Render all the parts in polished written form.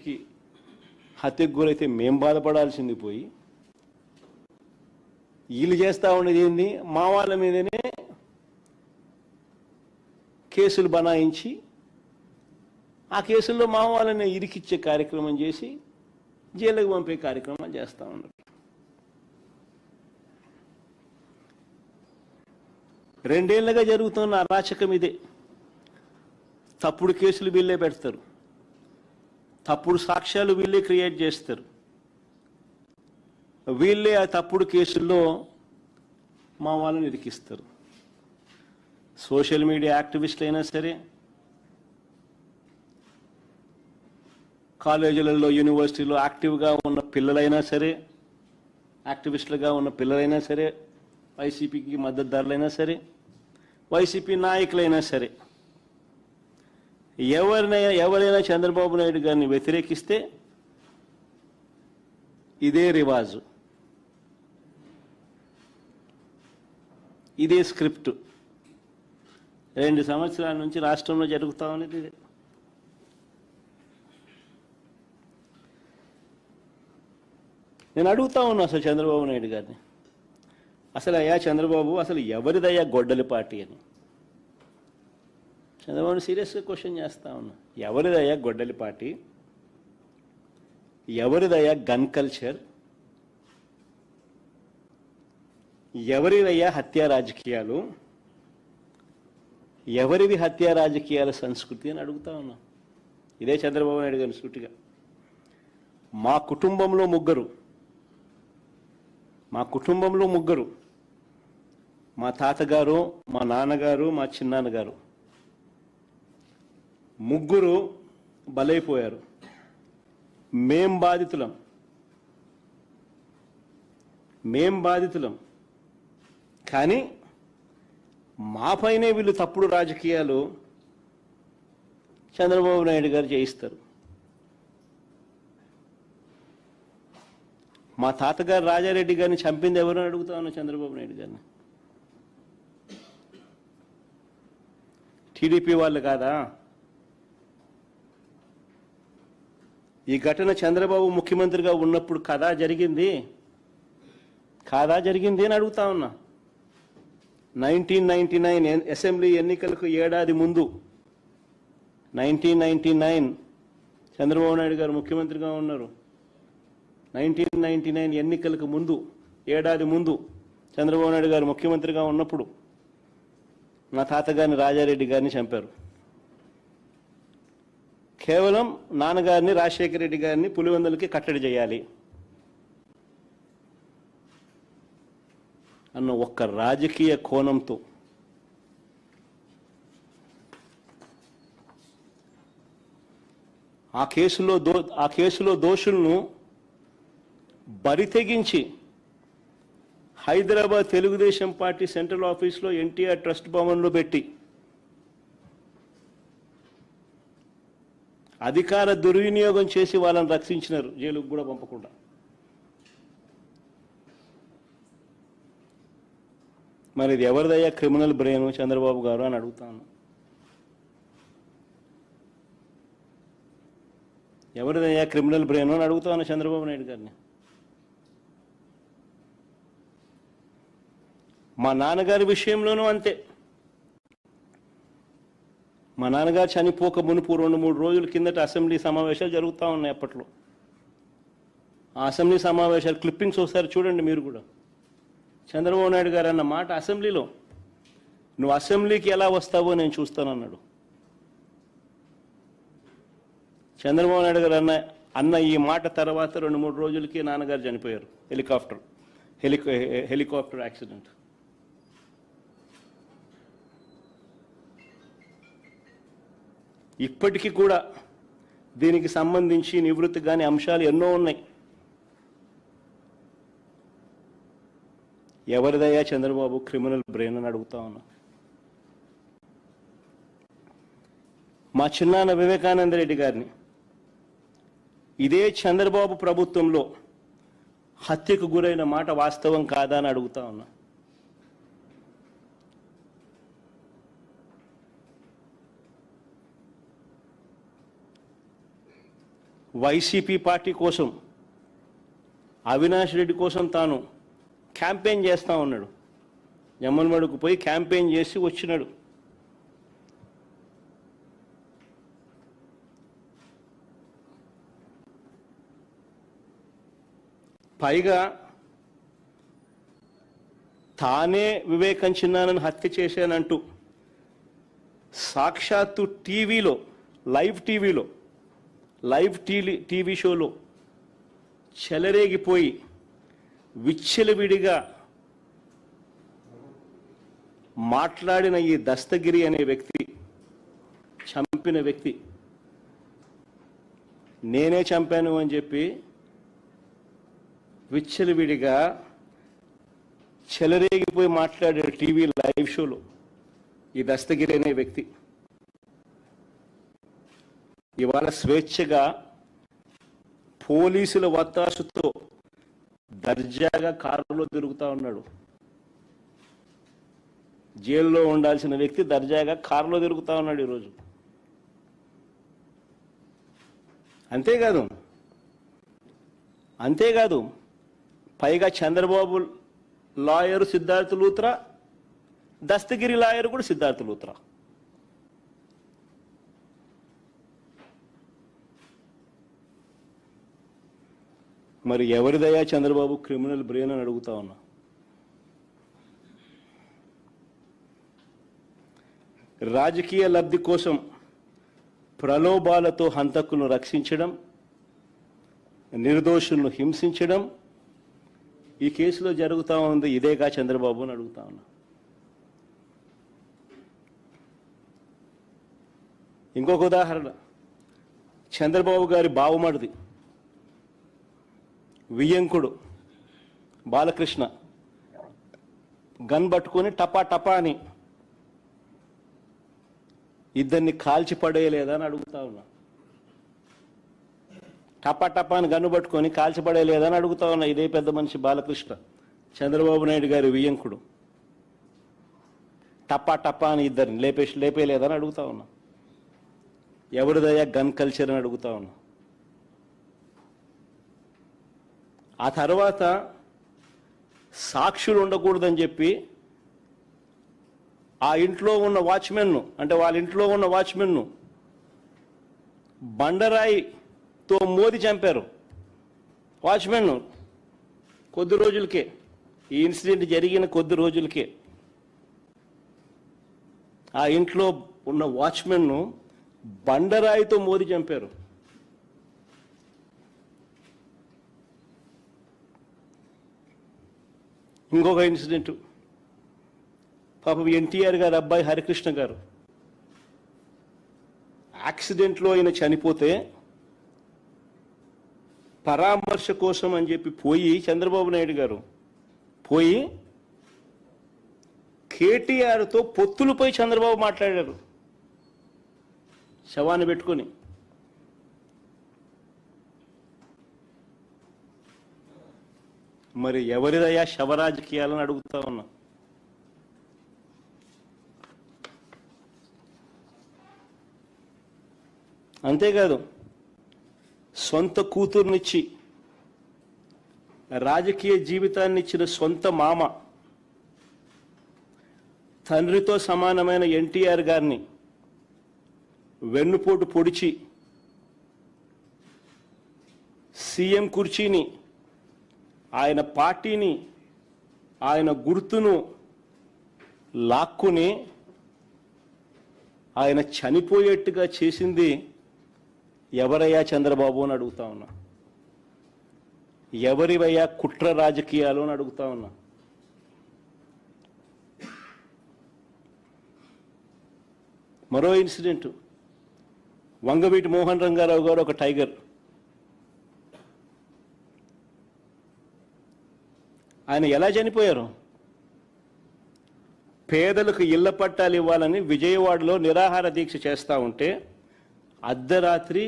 కేసులకి హత్యకు గురైతే మేం బాధపడాల్సింది పోయి వీళ్ళు చేస్తూ ఉండేది ఏంది, మా వాళ్ళ మీదనే కేసులు బనాయించి ఆ కేసుల్లో మా వాళ్ళని ఇరికిచ్చే కార్యక్రమం చేసి జైలుకు పంపే కార్యక్రమం చేస్తూ ఉన్నారు. రెండేళ్లుగా జరుగుతున్న అరాచకం ఇదే. తప్పుడు కేసులు వీళ్ళే పెడతారు, తప్పుడు సాక్ష్యాలు వీళ్ళే క్రియేట్ చేస్తారు, వీళ్ళే ఆ తప్పుడు కేసుల్లో మా వాళ్ళని ఇరికిస్తారు. సోషల్ మీడియా యాక్టివిస్టులు అయినా సరే, కాలేజీలలో యూనివర్సిటీలో యాక్టివ్గా ఉన్న పిల్లలైనా సరే, యాక్టివిస్టులుగా ఉన్న పిల్లలైనా సరే, వైసీపీకి మద్దతుదారులైనా సరే, వైసీపీ నాయకులైనా సరే, ఎవరైనా చంద్రబాబు నాయుడు గారిని వ్యతిరేకిస్తే ఇదే రివాజు, ఇదే స్క్రిప్ట్ 2 సంవత్సరాల నుంచి రాష్ట్రంలో జరుగుతూ ఉన్నది ఇదే. నేను అడుగుతా ఉన్నా అసలు చంద్రబాబు నాయుడు గారిని, అసలు అయ్యా చంద్రబాబు, అసలు ఎవరిదయ్యా గొడ్డలి పార్టీ అని చంద్రబాబుని సీరియస్గా క్వశ్చన్ చేస్తా ఉన్నా. ఎవరిదయ్యా గొడ్డలి పార్టీ, ఎవరిదయ్యా గన్ కల్చర్, ఎవరిదయ్యా హత్యా రాజకీయాలు, ఎవరిది హత్యా రాజకీయాల సంస్కృతి అని అడుగుతా ఉన్నా. ఇదే చంద్రబాబు నాయుడు గారిని సూటిగా. మా కుటుంబంలో ముగ్గురు, మా తాతగారు, మా నాన్నగారు, మా చిన్నాన్నగారు, ముగ్గురు బలైపోయారు. మేం బాధితులం. కానీ మాపైనే వీళ్ళు తప్పుడు రాజకీయాలు చంద్రబాబు నాయుడు గారు చేయిస్తారు. మా తాతగారు రాజారెడ్డి గారిని చంపింది ఎవరు అని అడుగుతా ఉన్నా చంద్రబాబు నాయుడు గారిని. టీడీపీ వాళ్ళు కాదా? ఈ ఘటన చంద్రబాబు ముఖ్యమంత్రిగా ఉన్నప్పుడు కాదా జరిగింది అని అడుగుతా ఉన్నా. 1999 అసెంబ్లీ ఎన్నికలకు ఏడాది ముందు, 1999 చంద్రబాబు నాయుడు గారు ముఖ్యమంత్రిగా ఉన్నారు. 1999 ఎన్నికలకు ముందు, ఏడాది ముందు చంద్రబాబు నాయుడు గారు ముఖ్యమంత్రిగా ఉన్నప్పుడు మా తాతగారిని రాజారెడ్డి గారిని చంపారు. కేవలం నాన్నగారిని రాజశేఖర రెడ్డి గారిని పులివెందులకి కట్టడి చేయాలి అన్న ఒక్క రాజకీయ కోణంతో ఆ కేసులో దోషులను బరితెగించి హైదరాబాద్ తెలుగుదేశం పార్టీ సెంట్రల్ ఆఫీస్లో ఎన్టీఆర్ ట్రస్ట్ భవన్లో పెట్టి అధికార దుర్వినియోగం చేసి వాళ్ళని రక్షించినారు, జైలుకు కూడా పంపకుండా. మరి ఇది ఎవరిదయ్యా క్రిమినల్ బ్రెయిన్ చంద్రబాబు గారు అని అడుగుతాను. ఎవరిదయ్యా క్రిమినల్ బ్రెయిన్ అని అడుగుతాను చంద్రబాబు నాయుడు గారిని. మా నాన్నగారి విషయంలోనూ అంతే. మా నాన్నగారు చనిపోక మునుపు 2-3 రోజుల కిందట అసెంబ్లీ సమావేశాలు జరుగుతూ ఉన్నాయి. అప్పట్లో ఆ అసెంబ్లీ సమావేశాలు క్లిప్పింగ్స్ ఒకసారి చూడండి మీరు కూడా. చంద్రబాబు నాయుడు గారు అన్న మాట అసెంబ్లీలో, నువ్వు అసెంబ్లీకి ఎలా వస్తావో నేను చూస్తానన్నాడు. చంద్రబాబు నాయుడు గారు అన్న ఈ మాట తర్వాత 2-3 రోజులకి నాన్నగారు చనిపోయారు. Helicopter accident. ఇప్పటికీ కూడా దీనికి సంబంధించి నివృత్తి కాని అంశాలు ఎన్నో ఉన్నాయి. ఎవరిదయ్యా చంద్రబాబు క్రిమినల్ బ్రెయిన్ అని అడుగుతా ఉన్నా. మా చిన్నాన్న వివేకానంద రెడ్డి గారిని ఇదే చంద్రబాబు ప్రభుత్వంలో హత్యకు గురైన మాట వాస్తవం కాదా అని అడుగుతా ఉన్నా. వైసీపీ పార్టీ కోసం, అవినాష్ రెడ్డి కోసం తాను క్యాంపెయిన్ చేస్తూ ఉన్నాడు. జమ్మలమడుగుకు పోయి క్యాంపెయిన్ చేసి వచ్చినాడు. పైగా తానే వివేకం చిన్నానని హత్య చేశానంటూ సాక్షాత్తు టీవీలో లైవ్ టీవీ షోలో చెలరేగిపోయి విచ్చలవిడిగా మాట్లాడిన ఈ దస్తగిరి అనే వ్యక్తి, చంపిన వ్యక్తి, నేనే చంపాను అని చెప్పి విచ్చలవిడిగా చెలరేగిపోయి మాట్లాడాడు టీవీ లైవ్ షోలో ఈ దస్తగిరి అనే వ్యక్తి. ఇవాళ స్వేచ్ఛగా పోలీసుల వత్తాసుతో దర్జాగా కారులో తిరుగుతూ ఉన్నాడు. జైల్లో ఉండాల్సిన వ్యక్తి దర్జాగా కారులో తిరుగుతూ ఉన్నాడు ఈరోజు. అంతేకాదు పైగా చంద్రబాబు లాయరు సిద్ధార్థ లూత్రా, దస్తగిరి లాయరు కూడా సిద్ధార్థ లూత్రా. మరి ఎవరిదయా చంద్రబాబు క్రిమినల్ బ్రెయిన్ అని అడుగుతా ఉన్నా. రాజకీయ లబ్ధి కోసం ప్రలోభాలతో హంతకులను రక్షించడం, నిర్దోషులను హింసించడం ఈ కేసులో జరుగుతూ ఉంది. ఇదేగా చంద్రబాబు అని అడుగుతా ఉన్నా. ఇంకొక ఉదాహరణ, చంద్రబాబు గారి బావమరిది వియ్యంకుడు బాలకృష్ణ గన్ పట్టుకొని టపా టపా అని ఇద్దరిని కాల్చి పడేయలేదా అని అడుగుతా ఉన్నా. టపా టపా అని గన్ను పట్టుకొని కాల్చి పడేయలేదా అని అడుగుతా ఉన్నా. ఇదే పెద్ద మనిషి బాలకృష్ణ, చంద్రబాబు నాయుడు గారి వియ్యంకుడు, టపా టపా అని ఇద్దరిని లేపేయలేదని అడుగుతా ఉన్నా. ఎవరిదయ్యా గన్ కల్చర్ అని అడుగుతా ఉన్నా. ఆ తర్వాత సాక్షులు ఉండకూడదని చెప్పి ఆ ఇంట్లో ఉన్న వాచ్మెన్ను, అంటే వాళ్ళ ఇంట్లో ఉన్న వాచ్మెన్ను బండరాయితో మోది చంపారు. వాచ్మెన్ను కొద్ది రోజులకే, ఈ ఇన్సిడెంట్ జరిగిన కొద్ది రోజులకే ఆ ఇంట్లో ఉన్న వాచ్మెన్ను బండరాయితో మోది చంపారు. ఇంకొక ఇన్సిడెంట్, పాపం ఎన్టీఆర్ గారు అబ్బాయి హరికృష్ణ గారు యాక్సిడెంట్లో ఆయన చనిపోతే పరామర్శ కోసం అని చెప్పి పోయి చంద్రబాబు నాయుడు గారు పోయి కేటీఆర్తో పొత్తులపై చంద్రబాబు మాట్లాడారు శవాన్ని పెట్టుకొని. మరి ఎవరిదయ్యా శవరాజకీయాలని అడుగుతా ఉన్నా. అంతేకాదు సొంత కూతుర్నిచ్చి రాజకీయ జీవితాన్ని ఇచ్చిన సొంత మామ, తండ్రితో సమానమైన ఎన్టీఆర్ గారిని వెన్నుపోటు పొడిచి సీఎం కుర్చీని, ఆయన పార్టీని, ఆయన గుర్తును లాక్కుని ఆయన చనిపోయేట్టుగా చేసింది ఎవరయ్యా చంద్రబాబు అని అడుగుతా ఉన్నా. ఎవరివయ్యా కుట్ర రాజకీయాలు అని అడుగుతా ఉన్నా. మరో ఇన్సిడెంట్, వంగవీటి మోహన్ రంగారావు గారు ఒక టైగర్. ఆయన ఎలా చనిపోయారు? పేదలకు ఇళ్ల పట్టాలు ఇవ్వాలని విజయవాడలో నిరాహార దీక్ష చేస్తూ ఉంటే అర్ధరాత్రి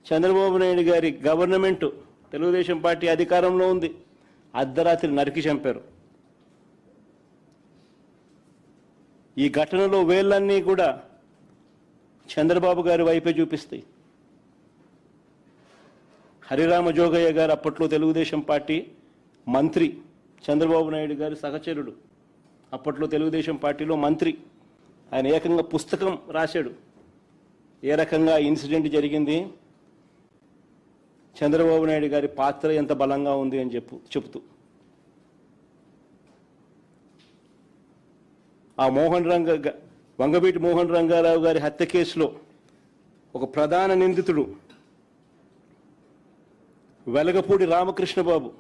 చంద్రబాబు నాయుడు గారి గవర్నమెంట్, తెలుగుదేశం పార్టీ అధికారంలో ఉంది, అర్ధరాత్రి నరికి చంపారు. ఈ ఘటనలో వేళ్ళన్నీ కూడా చంద్రబాబు గారి వైపే చూపిస్తాయి. హరిరామ జోగయ్య గారు అప్పట్లో తెలుగుదేశం పార్టీ మంత్రి, చంద్రబాబు నాయుడు గారి సహచరుడు, అప్పట్లో తెలుగుదేశం పార్టీలో మంత్రి. ఆయన ఏకంగా పుస్తకం రాశాడు ఏ రకంగా ఇన్సిడెంట్ జరిగింది, చంద్రబాబు నాయుడు గారి పాత్ర ఎంత బలంగా ఉంది అని చెబుతూ. ఆ వంగవీటి మోహన్ రంగారావు గారి హత్య కేసులో ఒక ప్రధాన నిందితుడు వెలగపూడి రామకృష్ణ బాబు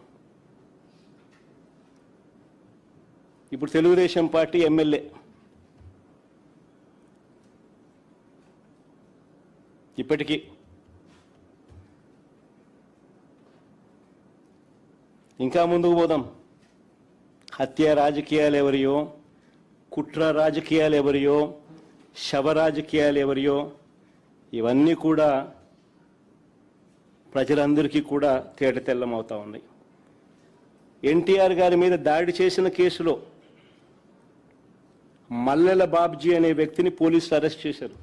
ఇప్పుడు తెలుగుదేశం పార్టీ ఎమ్మెల్యే. ఇప్పటికీ ఇంకా ముందుకు పోదాం. హత్య రాజకీయాలు ఎవరియో, కుట్ర రాజకీయాలు ఎవరియో, శవ రాజకీయాలు ఎవరియో, ఇవన్నీ కూడా ప్రజలందరికీ కూడా తేటతెల్లమవుతా ఉన్నాయి. ఎన్టీఆర్ గారి మీద దాడి చేసిన కేసులో మల్లెల బాబ్జీ అనే వ్యక్తిని పోలీసులు అరెస్ట్ చేశారు.